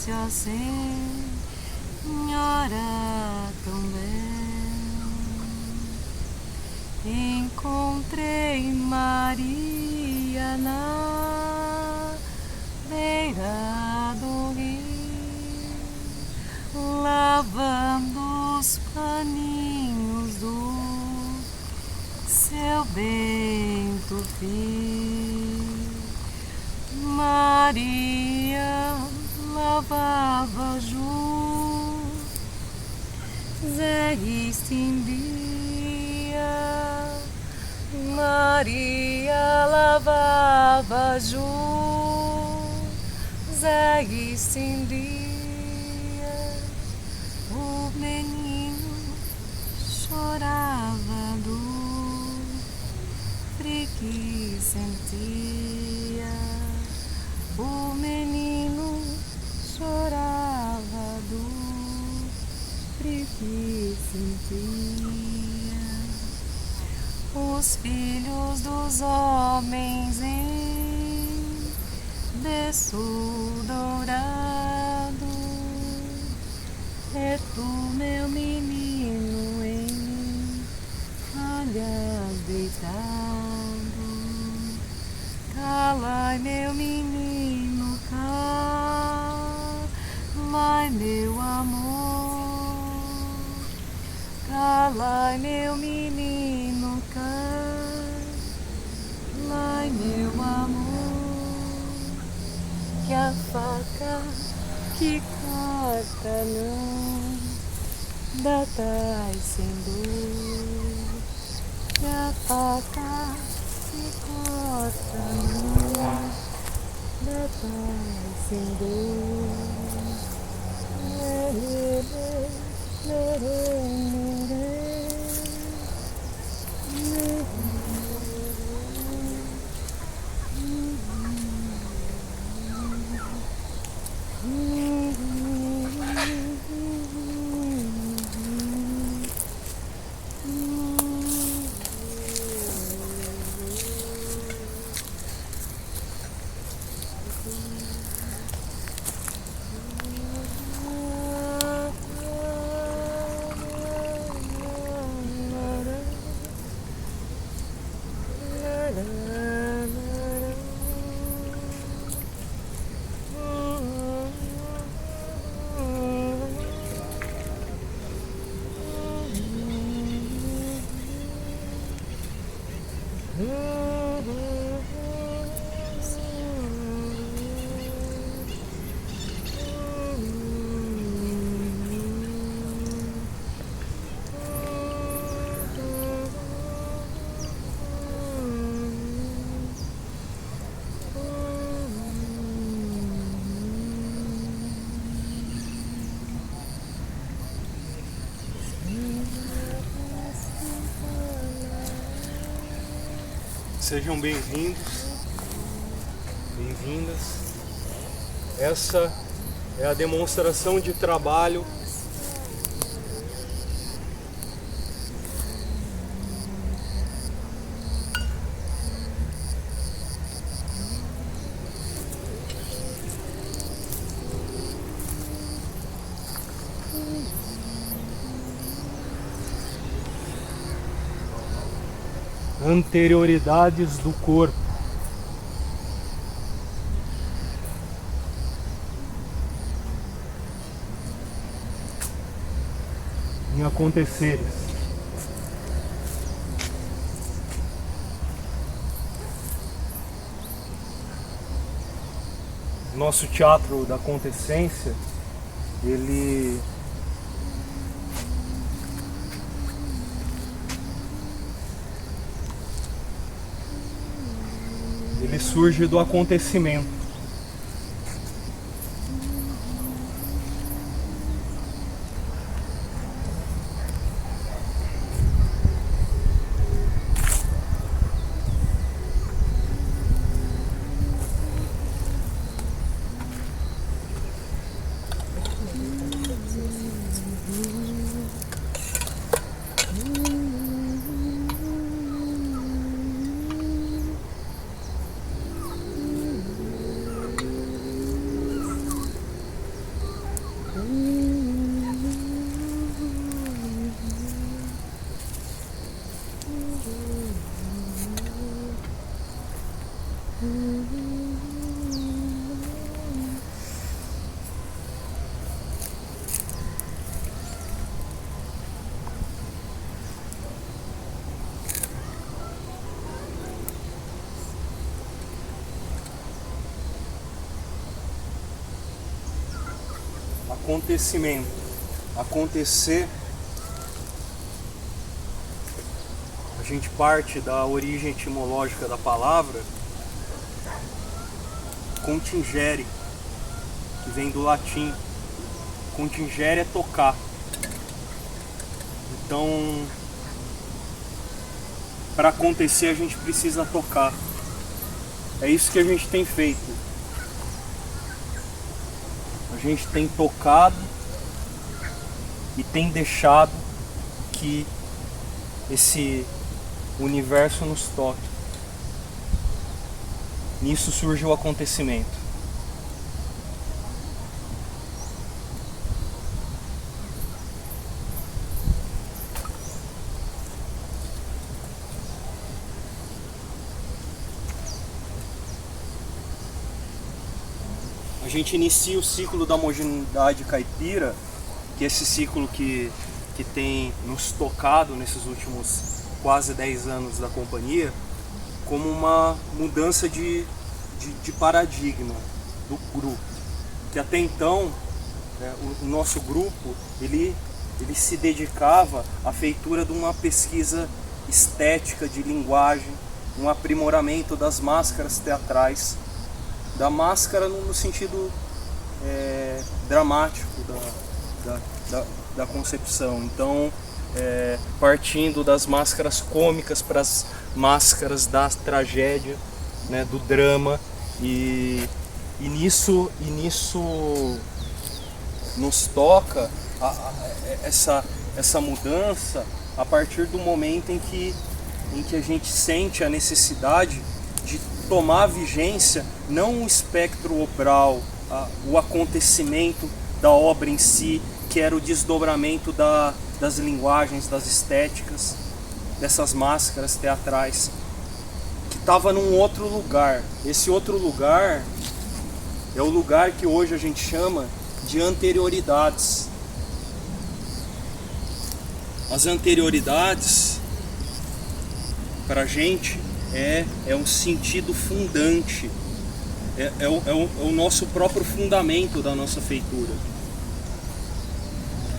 trouxe a Senhora também. Encontrei Maria na beira do rio, lavando os paninhos do seu bento filho. Maria lavava José estendia. Maria lavava José estendia. O menino chorava do frio que sentia. O menino chorava do frio que sentia. Os filhos dos homens em berço dourado, é tu, meu menino, em palhas deitado. Calai, meu menino, calai, meu amor. Calai, meu menino, calai, meu amor. Que a faca que corta não dá traz sem dor. Que a faca que corta não dá traz sem dor. Sejam bem-vindos, bem-vindas. Essa é a demonstração de trabalho anterioridades do corpo. Em aconteceres. Nosso teatro da acontecência, ele surge do acontecimento. acontecimento. Acontecer, a gente parte da origem etimológica da palavra, contingere, que vem do latim. Contingere é tocar. Então, para acontecer a gente precisa tocar. É isso que a gente tem feito. A gente tem tocado e tem deixado que esse universo nos toque. Nisso surge o acontecimento. A gente inicia o ciclo da homogeneidade caipira, que é esse ciclo que tem nos tocado nesses últimos quase 10 anos da companhia, como uma mudança de paradigma do grupo. Que até então, o nosso grupo, ele se dedicava à feitura de uma pesquisa estética de linguagem, um aprimoramento das máscaras teatrais, da máscara no sentido dramático da concepção. Então, partindo das máscaras cômicas para as máscaras da tragédia, né, do drama, e nisso nos toca essa mudança a partir do momento em que a gente sente a necessidade de tomar vigência, não o espectro obral, o acontecimento da obra em si, que era o desdobramento das linguagens, das estéticas, dessas máscaras teatrais, que estava num outro lugar. Esse outro lugar é o lugar que hoje a gente chama de anterioridades. As anterioridades, para a gente, é um sentido fundante, é o nosso próprio fundamento da nossa feitura.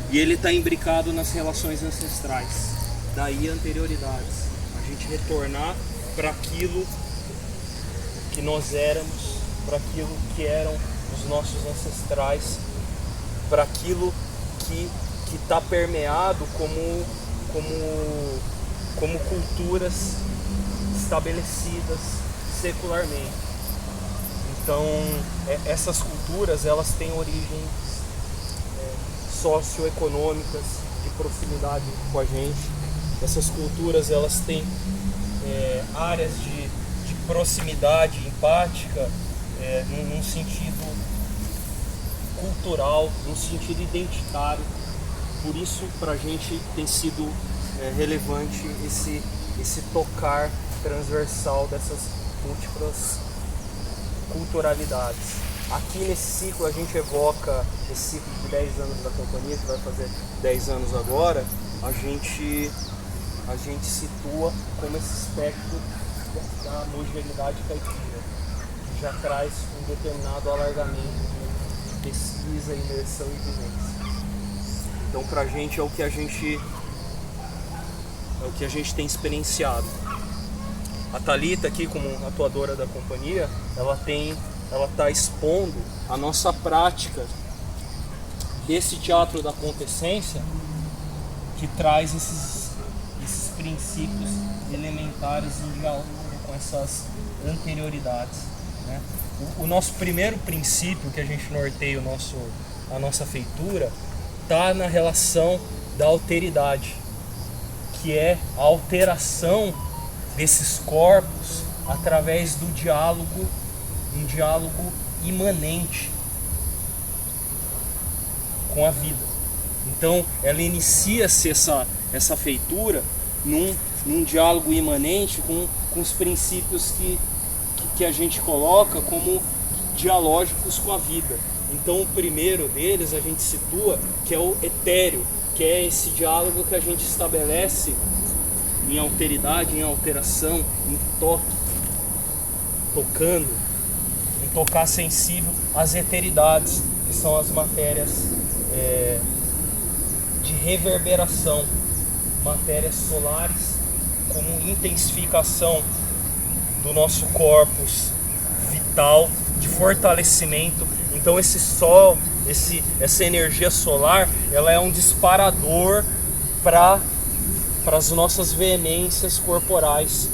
E ele está imbricado nas relações ancestrais, daí anterioridades. A gente retornar para aquilo que nós éramos, para aquilo que eram os nossos ancestrais, para aquilo que está permeado como culturas estabelecidas secularmente. Então, essas culturas, elas têm origens socioeconômicas, de proximidade com a gente. Essas culturas, elas têm áreas de proximidade empática, num sentido cultural, num sentido identitário. Por isso, para a gente tem sido relevante esse tocar transversal dessas múltiplas culturalidades. Aqui nesse ciclo a gente evoca esse ciclo de 10 anos da companhia, que vai fazer 10 anos agora. A gente situa como esse espectro da homogeneidade caipira, que já traz um determinado alargamento de pesquisa, imersão e vivência. Então, pra gente é o que a gente tem experienciado. A Thalita aqui, como atuadora da companhia, ela está expondo a nossa prática desse teatro da acontecência, que traz esses princípios elementares em diálogo com essas anterioridades, né? O nosso primeiro princípio que a gente norteia a nossa feitura está na relação da alteridade, que é a alteração desses corpos através do diálogo, um diálogo imanente com a vida. Então, ela inicia-se essa feitura num diálogo imanente com os princípios que a gente coloca como dialógicos com a vida. Então, o primeiro deles a gente situa que é o etéreo, que é esse diálogo que a gente estabelece em alteridade, em alteração, em toque, tocando, em tocar sensível às eteridades, que são as matérias de reverberação, matérias solares como intensificação do nosso corpus vital, de fortalecimento. Então esse sol, essa energia solar, ela é um disparador para as nossas veemências corporais.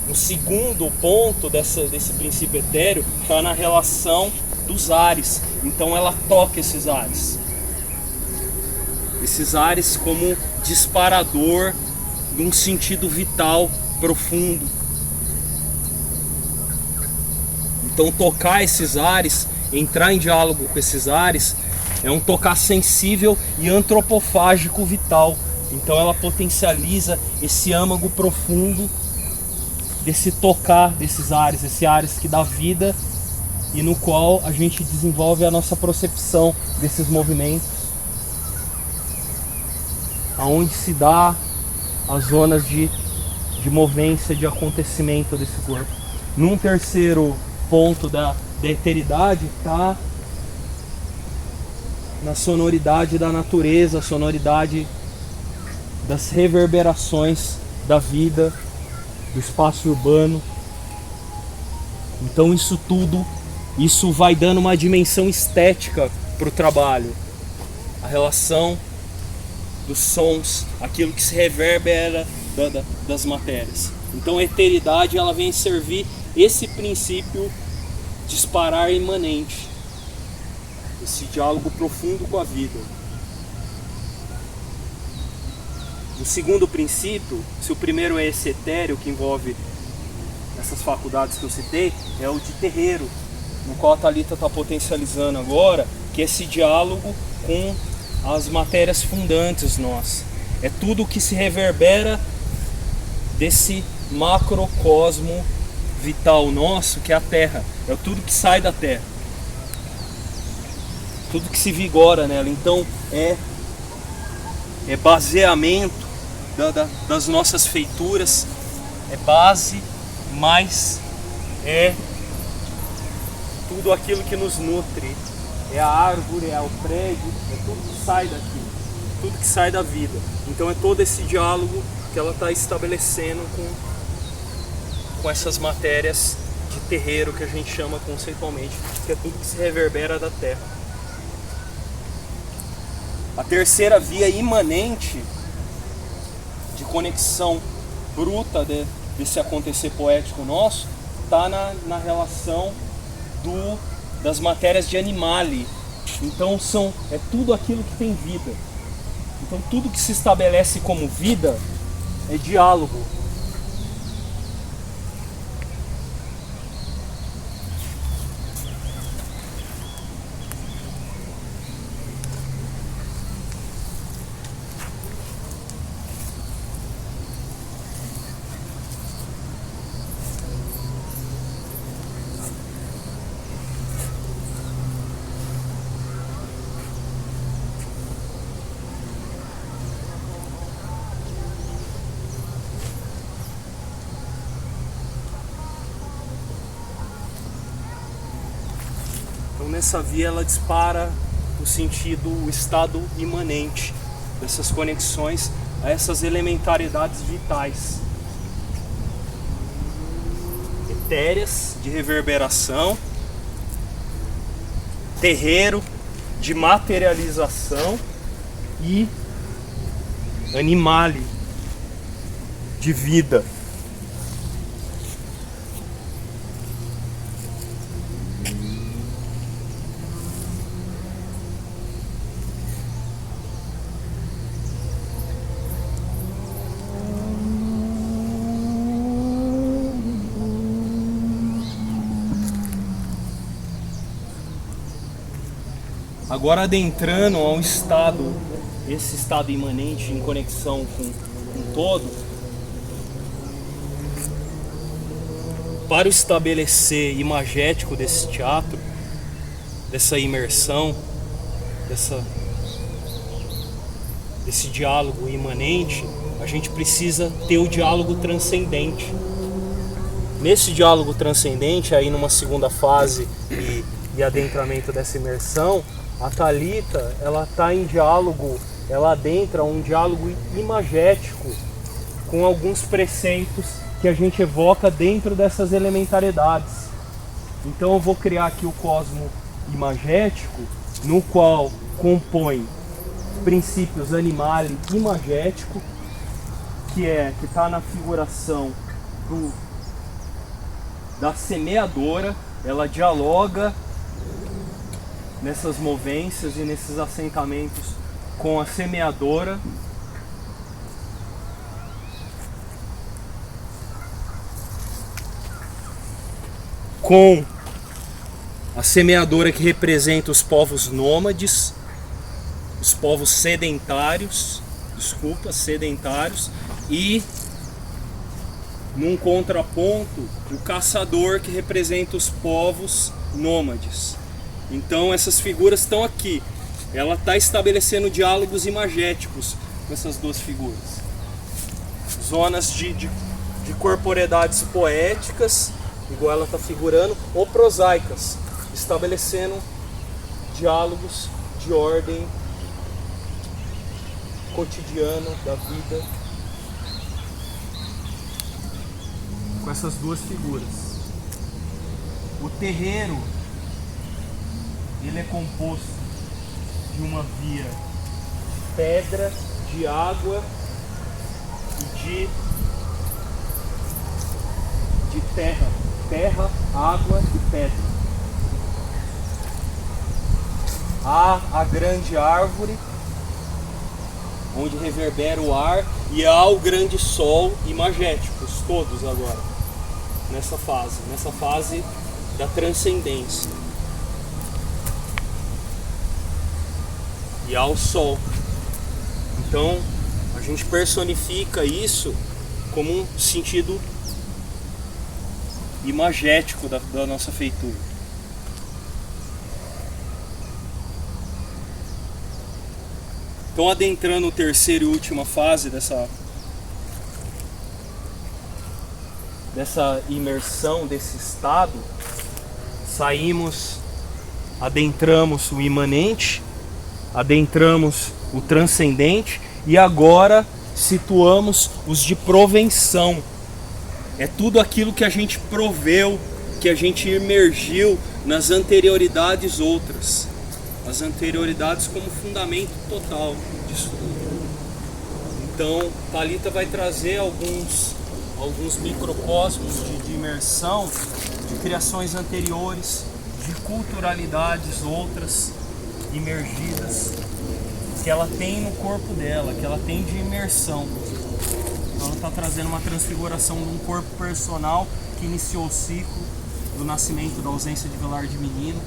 O segundo ponto desse princípio etéreo está na relação dos ares. Então ela toca esses ares como disparador de um sentido vital profundo. Então tocar esses ares, entrar em diálogo com esses ares, é um tocar sensível e antropofágico vital. Então ela potencializa esse âmago profundo desse tocar desses ares, esse ares que dá vida e no qual a gente desenvolve a nossa percepção desses movimentos, aonde se dá as zonas de movência, de acontecimento desse corpo. Num terceiro ponto da eteridade está na sonoridade da natureza, a sonoridade das reverberações da vida, do espaço urbano. Então isso vai dando uma dimensão estética para o trabalho. A relação dos sons, aquilo que se reverbera das matérias. Então a eteridade ela vem servir esse princípio disparar imanente, esse diálogo profundo com a vida. O segundo princípio, se o primeiro é esse etéreo que envolve essas faculdades que eu citei, é o de terreiro, no qual a Thalita está potencializando agora, que é esse diálogo com as matérias fundantes nossas. É tudo que se reverbera desse macrocosmo vital nosso, que é a Terra. É tudo que sai da Terra, tudo que se vigora nela. Então é baseamento das nossas feituras, é base, mas é tudo aquilo que nos nutre. É a árvore, é o prédio, é tudo que sai daqui, tudo que sai da vida. Então é todo esse diálogo que ela está estabelecendo com essas matérias de terreiro que a gente chama conceitualmente, que é tudo que se reverbera da terra. A terceira via imanente de conexão bruta desse acontecer poético nosso está na relação das matérias de animale. Então é tudo aquilo que tem vida. Então tudo que se estabelece como vida é diálogo. Nessa via ela dispara o estado imanente dessas conexões a essas elementaridades vitais, etéreas de reverberação, terreiro de materialização e animale de vida. Agora adentrando a esse estado imanente em conexão com o todo, para o estabelecer imagético desse teatro, dessa imersão, desse diálogo imanente, a gente precisa ter o diálogo transcendente. Nesse diálogo transcendente, aí numa segunda fase e adentramento dessa imersão, A Thalita, ela está em diálogo, ela adentra um diálogo imagético com alguns preceitos que a gente evoca dentro dessas elementaridades. Então eu vou criar aqui o cosmo imagético, no qual compõe princípios animal e imagético, que está na figuração da semeadora. Ela dialoga nessas movências e nesses assentamentos com a semeadora. Com a semeadora, que representa os povos nômades, os povos sedentários, e num contraponto, o caçador, que representa os povos nômades. Então essas figuras estão aqui. Ela está estabelecendo diálogos imagéticos com essas duas figuras. Zonas de corporeidades poéticas, igual ela está figurando, ou prosaicas, estabelecendo diálogos de ordem cotidiana da vida com essas duas figuras. O terreiro, ele é composto de uma via de pedra, de água e de terra. Terra, água e pedra. Há a grande árvore, onde reverbera o ar, e há o grande sol imagéticos, todos agora, nessa fase da transcendência. E há o sol. Então, a gente personifica isso como um sentido imagético da nossa feitura. Então, adentrando a terceira e última fase dessa imersão, desse estado, adentramos o imanente, adentramos o transcendente e agora situamos os de provenção. É tudo aquilo que a gente proveu, que a gente imergiu nas anterioridades outras. As anterioridades como fundamento total disso tudo. Então, Thalita vai trazer alguns microcosmos de imersão, de criações anteriores, de culturalidades outras imergidas, que ela tem no corpo dela, que ela tem de imersão. Então ela está trazendo uma transfiguração de um corpo personal que iniciou o ciclo do nascimento, da ausência de velar de menino,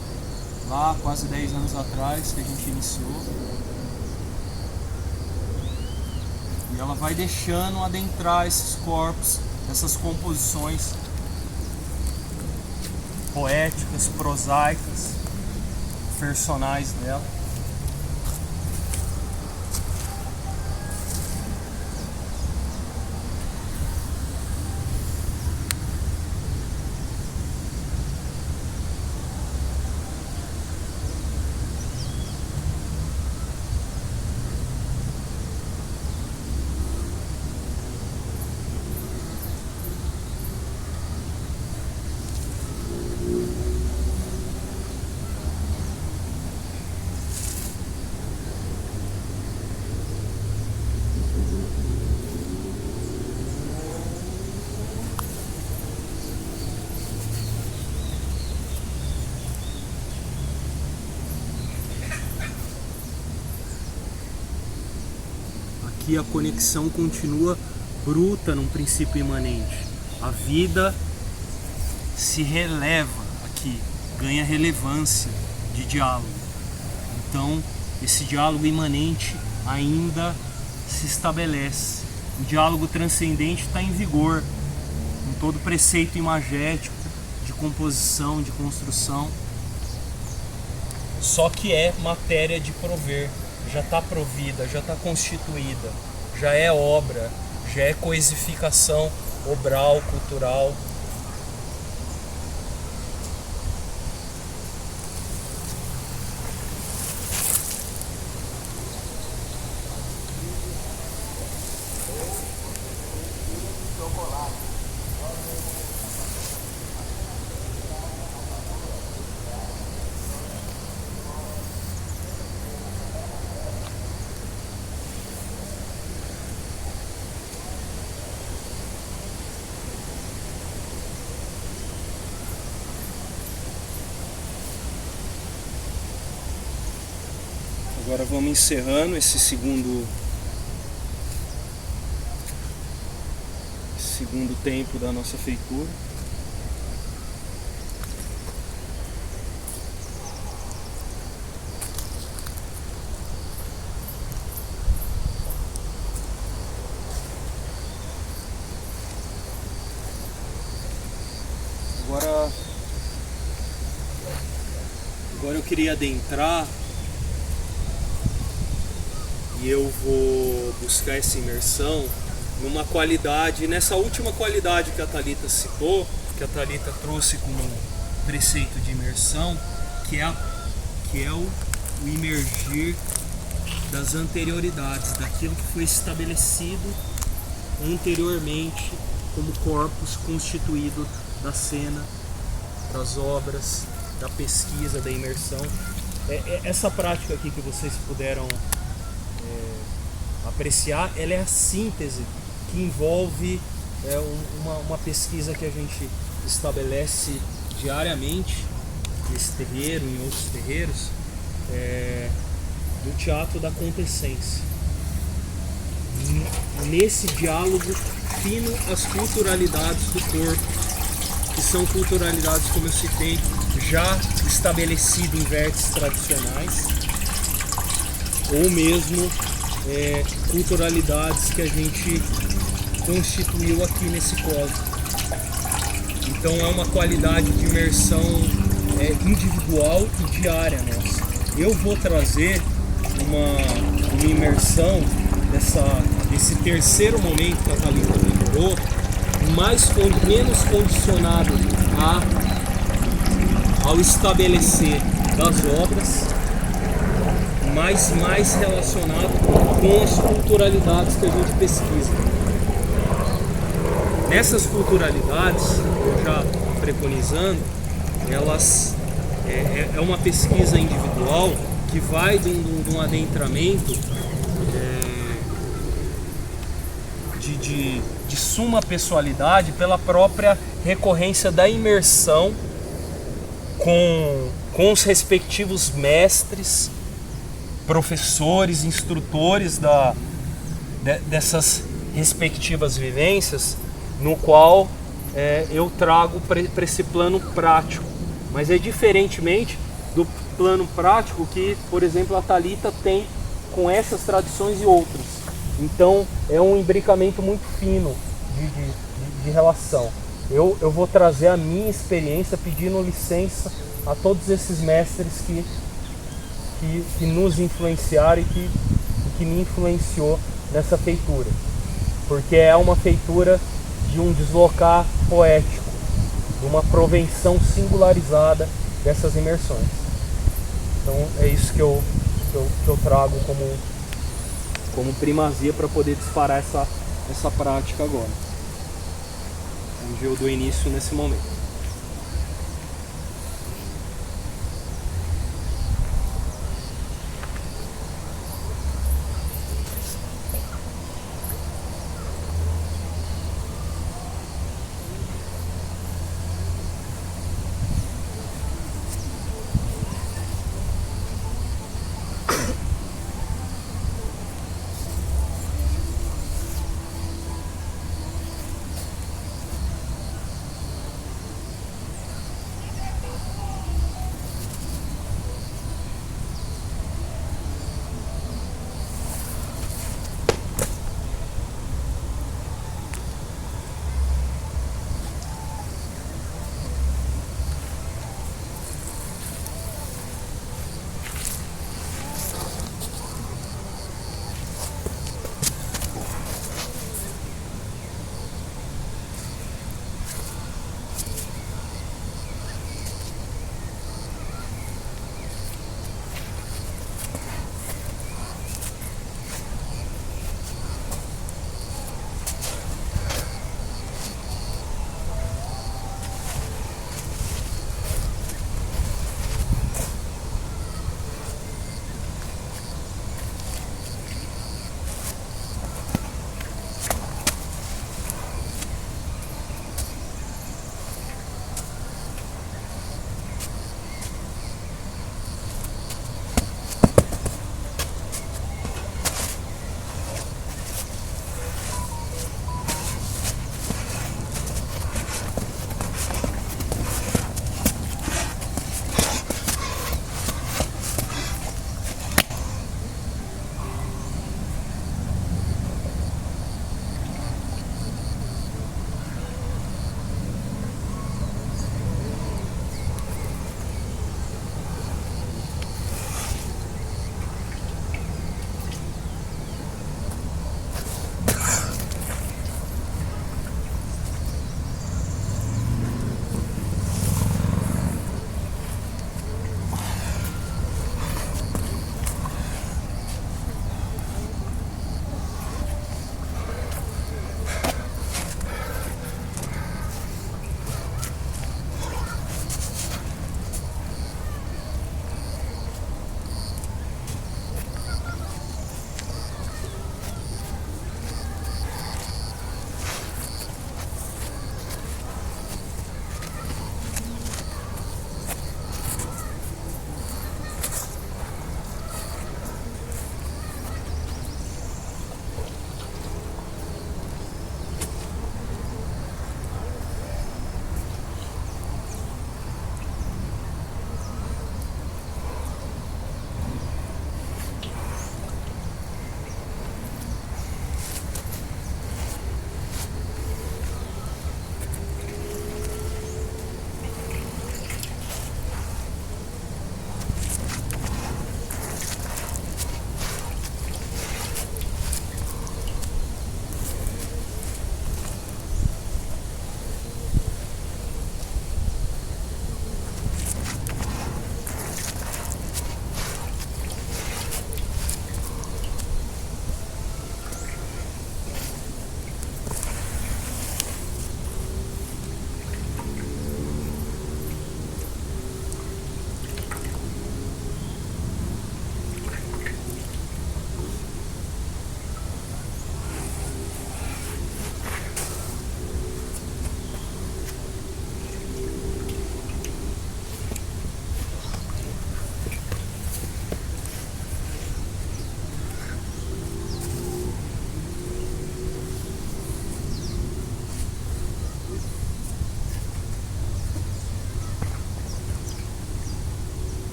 lá quase 10 anos atrás que a gente iniciou. E ela vai deixando adentrar esses corpos, essas composições poéticas, prosaicas, personais dela. Aqui a conexão continua bruta num princípio imanente. A vida se releva aqui, ganha relevância de diálogo. Então, esse diálogo imanente ainda se estabelece. O diálogo transcendente está em vigor, com todo preceito imagético, de composição, de construção. Só que é matéria de prover, já está provida, já está constituída, já é obra, já é coisificação obral, cultural. Agora vamos encerrando esse segundo tempo da nossa feitura. Agora eu queria adentrar e eu vou buscar essa imersão numa qualidade, nessa última qualidade que a Thalita citou, que a Thalita trouxe como preceito de imersão, que é o imergir das anterioridades, daquilo que foi estabelecido anteriormente como corpus constituído da cena, das obras, da pesquisa, da imersão. Essa prática aqui que vocês puderam apreciar, ela é a síntese que envolve uma pesquisa que a gente estabelece diariamente nesse terreiro, em outros terreiros, do teatro da acontecência. Nesse diálogo fino às culturalidades do corpo, que são culturalidades, como eu citei, já estabelecidas em vértices tradicionais, ou mesmo culturalidades que a gente constituiu aqui nesse cosmos. Então é uma qualidade de imersão individual e diária nossa. Eu vou trazer uma imersão desse terceiro momento que a Thalita lembrou, menos condicionado ao estabelecer das obras, mas mais relacionado com as culturalidades que a gente pesquisa. Nessas culturalidades, eu já preconizando, elas é uma pesquisa individual que vai de um adentramento de suma pessoalidade pela própria recorrência da imersão com os respectivos mestres, professores, instrutores dessas respectivas vivências, no qual eu trago para esse plano prático. Mas é diferentemente do plano prático que, por exemplo, a Thalita tem com essas tradições e outras. Então é um imbricamento muito fino de relação. Eu vou trazer a minha experiência pedindo licença a todos esses mestres que nos influenciaram e que me influenciou nessa feitura. Porque é uma feitura de um deslocar poético, de uma provenção singularizada dessas imersões. Então é isso que eu trago como primazia para poder disparar essa prática agora, onde eu dou início nesse momento.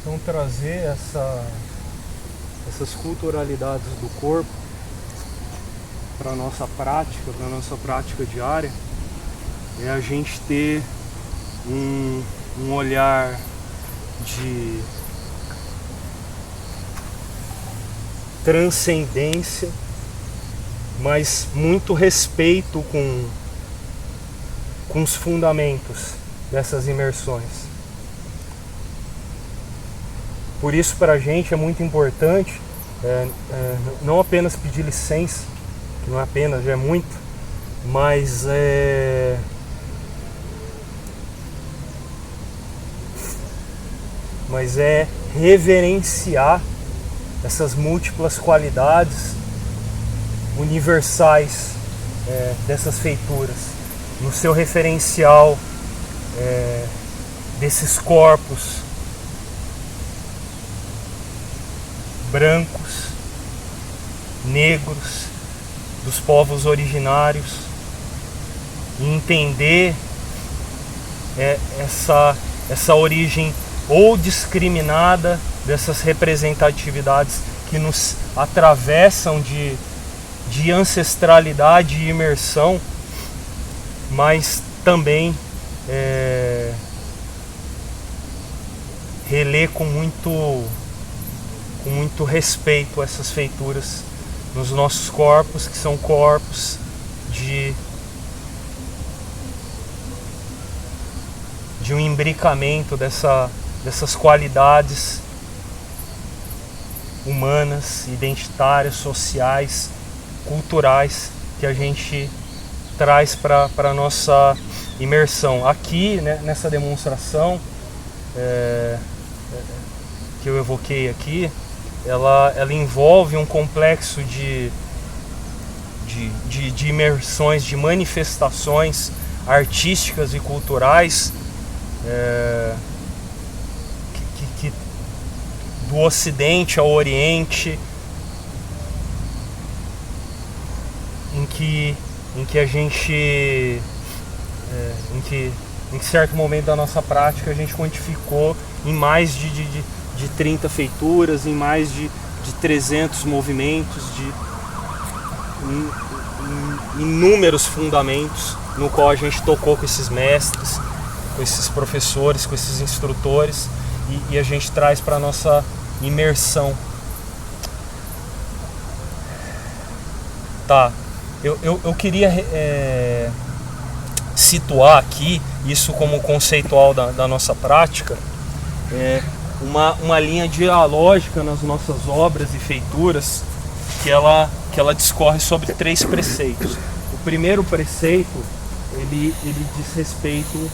Então trazer essas culturalidades do corpo para a nossa prática diária, é a gente ter um olhar de transcendência, mas muito respeito com os fundamentos dessas imersões. Por isso, para a gente é muito importante não apenas pedir licença, que não é apenas, já é muito, mas reverenciar essas múltiplas qualidades universais dessas feituras, no seu referencial desses corpos brancos, negros, dos povos originários, e entender essa origem ou discriminada dessas representatividades que nos atravessam de ancestralidade e imersão, mas também reler com muito respeito essas feituras nos nossos corpos, que são corpos de um imbricamento dessas qualidades humanas, identitárias, sociais, culturais, que a gente traz para a nossa imersão. Aqui, né, nessa demonstração que eu evoquei aqui, ela envolve um complexo de imersões, de manifestações artísticas e culturais que do Ocidente ao Oriente, em que a gente em certo momento da nossa prática a gente quantificou em mais de 30 feituras, em mais de 300 movimentos, em inúmeros fundamentos no qual a gente tocou com esses mestres, com esses professores, com esses instrutores, e a gente traz para a nossa imersão. Tá, eu queria situar aqui isso como conceitual da nossa prática, uma linha dialógica nas nossas obras e feituras que ela discorre sobre 3 preceitos. O primeiro preceito ele diz respeito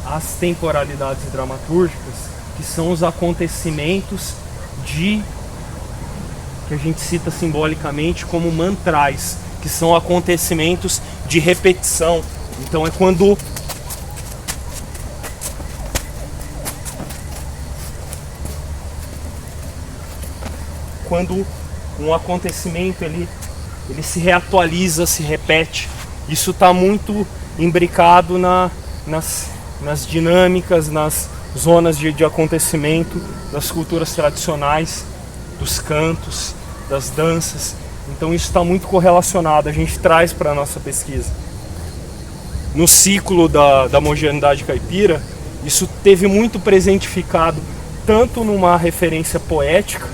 às temporalidades dramatúrgicas, que são os acontecimentos que a gente cita simbolicamente como mantrais, que são acontecimentos de repetição. Então é quando um acontecimento ele se reatualiza, se repete. Isso está muito imbricado nas dinâmicas, nas zonas de acontecimento das culturas tradicionais, dos cantos, das danças. Então isso está muito correlacionado, a gente traz para a nossa pesquisa. No ciclo da mogianidade caipira, isso teve muito presentificado, tanto numa referência poética,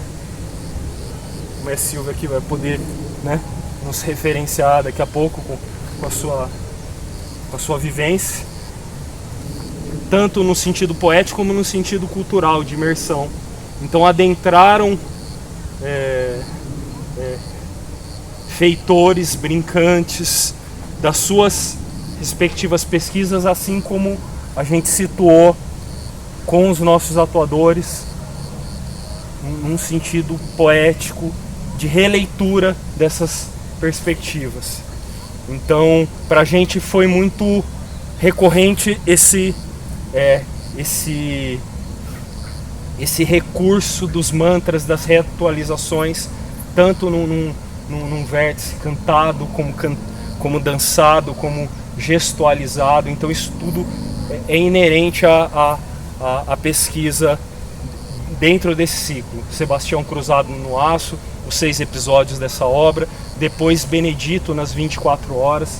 o mestre Silvio aqui vai poder, né, nos referenciar daqui a pouco com a sua vivência, tanto no sentido poético como no sentido cultural, de imersão. Então adentraram feitores, brincantes das suas respectivas pesquisas, assim como a gente situou com os nossos atuadores num sentido poético de releitura dessas perspectivas. Então, para a gente foi muito recorrente esse recurso dos mantras, das reatualizações, tanto num vértice cantado, como dançado, como gestualizado. Então isso tudo é inerente a pesquisa dentro desse ciclo. Sebastião Cruzado no Aço, os 6 episódios dessa obra, depois Benedito nas 24 horas.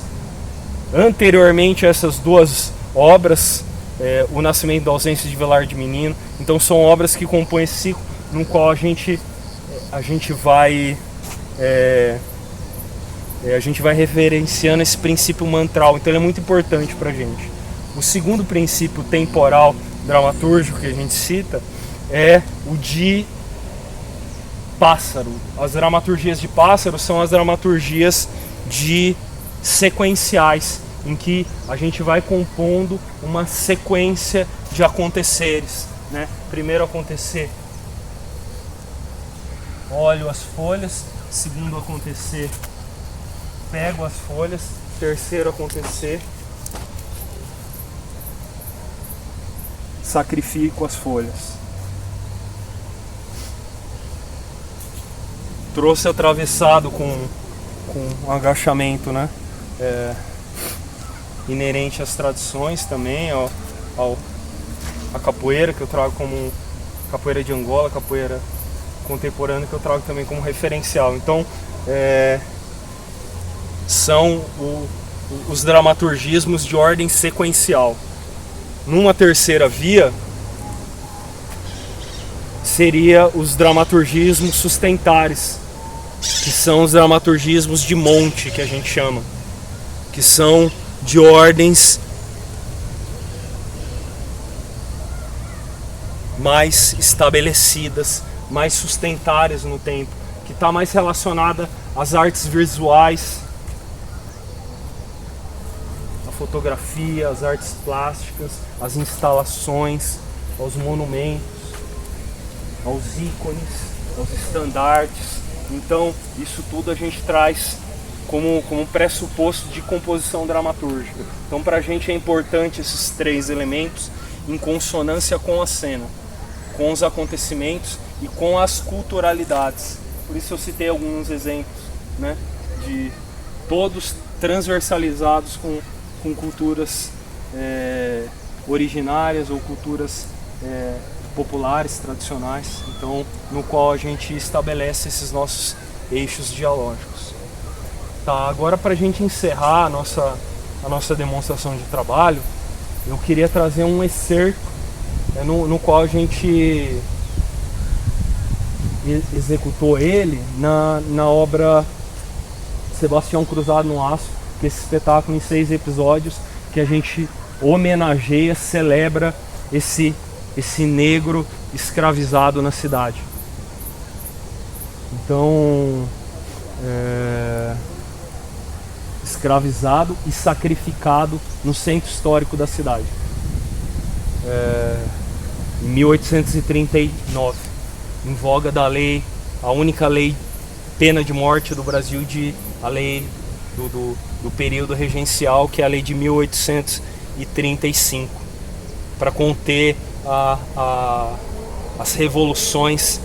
Anteriormente a essas 2 obras, O Nascimento da Ausência de Velar de Menino. Então são obras que compõem esse ciclo, no qual a gente vai referenciando esse princípio mantral. Então ele é muito importante para a gente. O segundo princípio temporal dramatúrgico que a gente cita é o de Pássaro. As dramaturgias de Pássaro são as dramaturgias de sequenciais, em que a gente vai compondo uma sequência de aconteceres, né? Primeiro acontecer, olho as folhas. Segundo acontecer, pego as folhas. Terceiro acontecer, sacrifico as folhas. Trouxe atravessado com um agachamento, né? Inerente às tradições também, a capoeira, que eu trago como capoeira de Angola, capoeira contemporânea, que eu trago também como referencial. Então, são os dramaturgismos de ordem sequencial. Numa terceira via, seria os dramaturgismos sustentares, que são os dramaturgismos de monte, que a gente chama, que são de ordens mais estabelecidas, mais sustentares no tempo, que está mais relacionada às artes visuais, à fotografia, às artes plásticas, às instalações, aos monumentos, aos ícones, aos estandartes. Então, isso tudo a gente traz como pressuposto de composição dramatúrgica. Então, para a gente é importante esses 3 elementos em consonância com a cena, com os acontecimentos e com as culturalidades. Por isso eu citei alguns exemplos, né, de todos transversalizados com culturas originárias ou culturas populares, tradicionais, então, no qual a gente estabelece esses nossos eixos dialógicos. Tá, agora, para a gente encerrar a nossa demonstração de trabalho, eu queria trazer um excerto no qual a gente executou ele na obra Sebastião Cruzado no Aço, que é esse espetáculo em 6 episódios que a gente homenageia, celebra esse negro escravizado na cidade. Então, escravizado e sacrificado no centro histórico da cidade, em 1839, em voga da lei, a única lei pena de morte do Brasil, a lei do período regencial, que é a lei de 1835, para conter as revoluções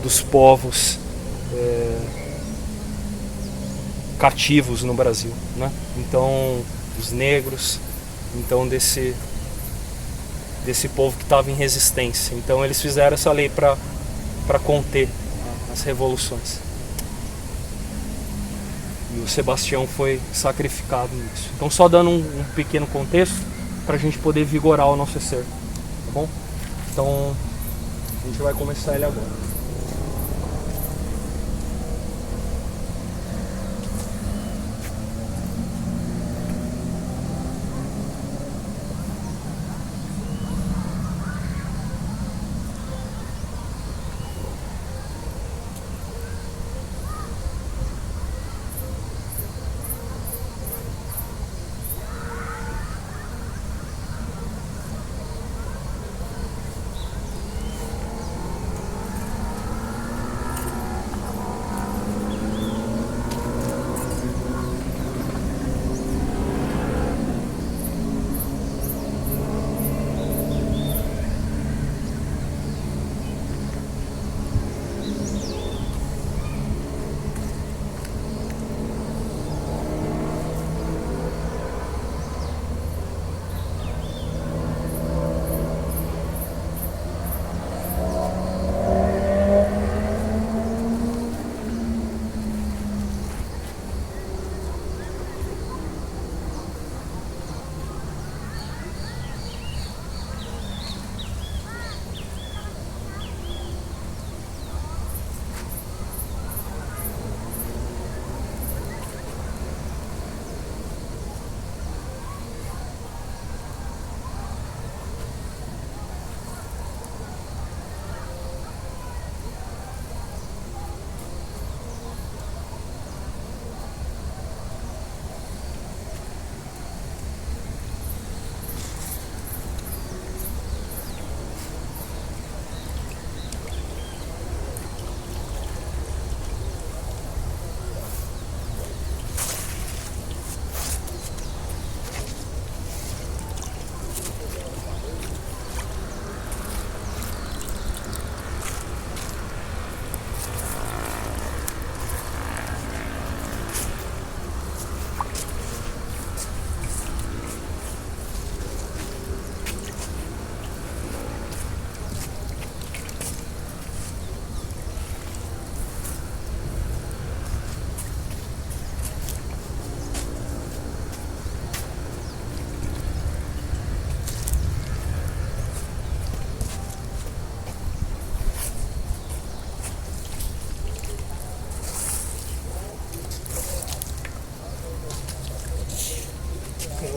dos povos cativos no Brasil, né? Então, os negros, então desse povo que estava em resistência. Então eles fizeram essa lei para conter as revoluções. E o Sebastião foi sacrificado nisso. Então, só dando um pequeno contexto para a gente poder vigorar o nosso excerto, tá bom? Então, a gente vai começar ele agora.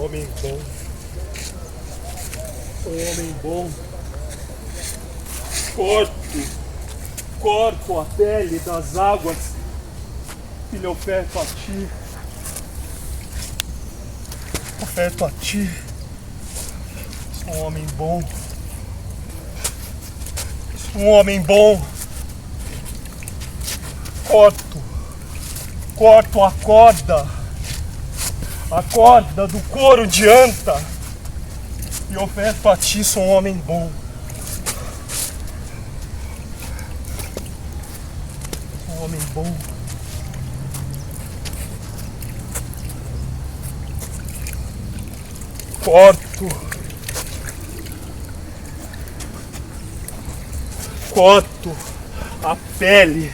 homem bom. Sou um homem bom. Corto a pele das águas que lhe oferto a ti. Oferto a ti. Sou um homem bom. Sou um homem bom. Corto a corda do couro de anta e oferto a ti. Sou um homem bom. Sou um homem bom. Corto a pele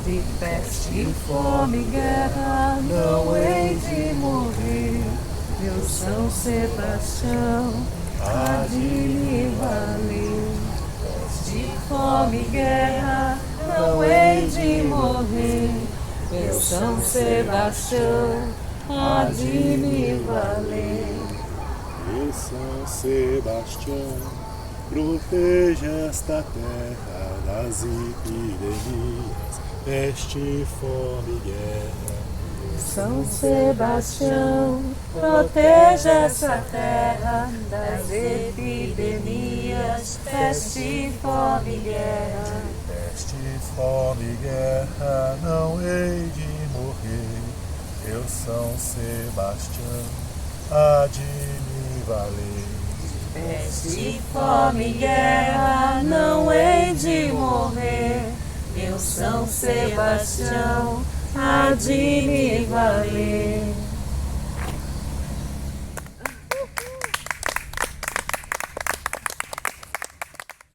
de peste, fome, guerra, não hei de morrer. Meu São Sebastião há de me valer. De fome, guerra, não hei de morrer. Meu São Sebastião há de me valer. Meu São Sebastião, proteja esta terra das epidemias, peste, fome, guerra. São Sebastião, proteja essa terra das epidemias, peste, fome, guerra. Peste, fome, guerra, não hei de morrer. Eu, São Sebastião, há de me valer. Peste, fome, guerra, não hei de morrer. Meu São Sebastião há de me valer.